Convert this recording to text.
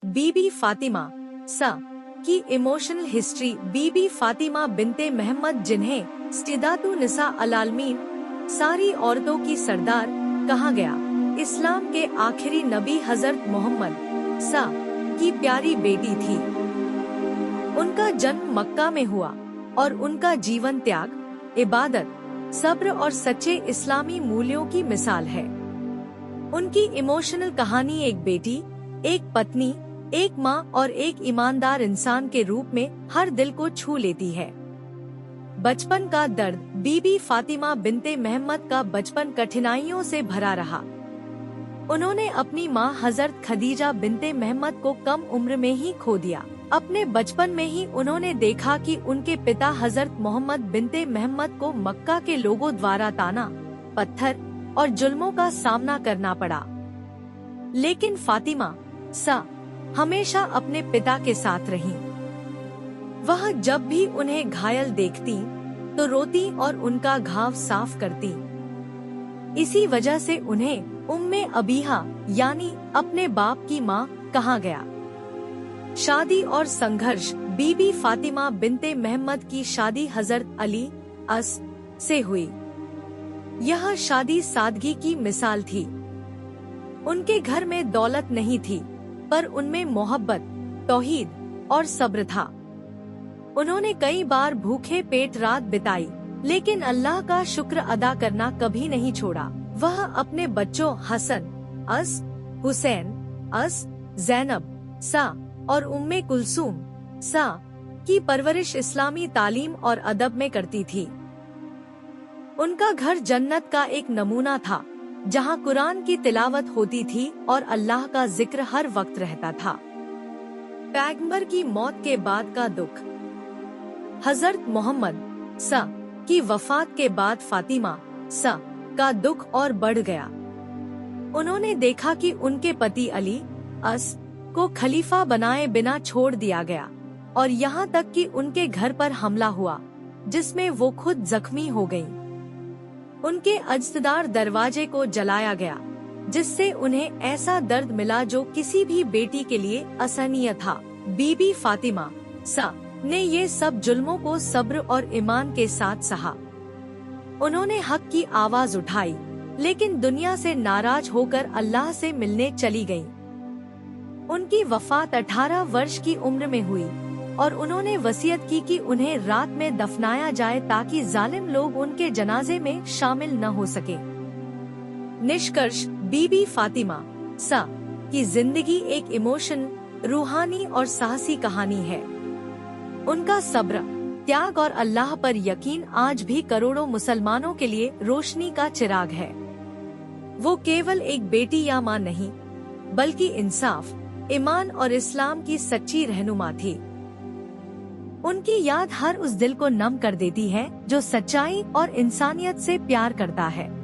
बीबी फातिमा सा की emotional history. बीबी फातिमा बिनते मोहम्मद, जिन्हें सिद्दातु निसा अल-आलमीन, सारी औरतों की सरदार कहा गया, इस्लाम के आखिरी नबी हजरत मोहम्मद सा की प्यारी बेटी थी। उनका जन्म मक्का में हुआ और उनका जीवन त्याग, इबादत, सब्र और सच्चे इस्लामी मूल्यों की मिसाल है। उनकी इमोशनल कहानी एक बेटी, एक पत्नी, एक माँ और एक ईमानदार इंसान के रूप में हर दिल को छू लेती है। बचपन का दर्द। बीबी फातिमा बिनते मोहम्मद का बचपन कठिनाइयों से भरा रहा। उन्होंने अपनी माँ हजरत खदीजा बिनते मोहम्मद को कम उम्र में ही खो दिया। अपने बचपन में ही उन्होंने देखा कि उनके पिता हजरत मोहम्मद बिनते मोहम्मद को मक्का के लोगों द्वारा ताना, पत्थर और जुल्मों का सामना करना पड़ा। लेकिन फातिमा सा हमेशा अपने पिता के साथ रहीं। वह जब भी उन्हें घायल देखती तो रोती और उनका घाव साफ करती। इसी वजह से उन्हें उम्मे अबीहा यानी अपने बाप की माँ कहा गया। शादी और संघर्ष। बीबी फातिमा बिनते मोहम्मद की शादी हजरत अली अस से हुई। यह शादी सादगी की मिसाल थी। उनके घर में दौलत नहीं थी, पर उनमें मोहब्बत, तौहीद और सब्र था। उन्होंने कई बार भूखे पेट रात बिताई, लेकिन अल्लाह का शुक्र अदा करना कभी नहीं छोड़ा। वह अपने बच्चों हसन अस, हुसैन अस, जैनब सा और उम्मे कुलसूम सा की परवरिश इस्लामी तालीम और अदब में करती थी। उनका घर जन्नत का एक नमूना था, जहां कुरान की तिलावत होती थी और अल्लाह का जिक्र हर वक्त रहता था। पैगंबर की मौत के बाद का दुख। हजरत मोहम्मद सा की वफात के बाद फातिमा सा का दुख और बढ़ गया। उन्होंने देखा कि उनके पति अली अस को खलीफा बनाए बिना छोड़ दिया गया और यहाँ तक कि उनके घर पर हमला हुआ, जिसमें वो खुद जख्मी हो गईं। उनके अज्तदार दरवाजे को जलाया गया, जिससे उन्हें ऐसा दर्द मिला जो किसी भी बेटी के लिए असहनीय था। बीबी फातिमा सा ने ये सब जुल्मों को सब्र और ईमान के साथ सहा। उन्होंने हक की आवाज उठाई, लेकिन दुनिया से नाराज होकर अल्लाह से मिलने चली गईं। उनकी वफात 18 वर्ष की उम्र में हुई और उन्होंने वसीयत की कि उन्हें रात में दफनाया जाए ताकि जालिम लोग उनके जनाजे में शामिल न हो सके। निष्कर्ष। बीबी फातिमा सा की जिंदगी एक इमोशन, रूहानी और साहसी कहानी है। उनका सब्र, त्याग और अल्लाह पर यकीन आज भी करोड़ों मुसलमानों के लिए रोशनी का चिराग है। वो केवल एक बेटी या माँ नहीं, बल्कि इंसाफ, ईमान और इस्लाम की सच्ची रहनुमा थी। उनकी याद हर उस दिल को नम कर देती है जो सच्चाई और इंसानियत से प्यार करता है।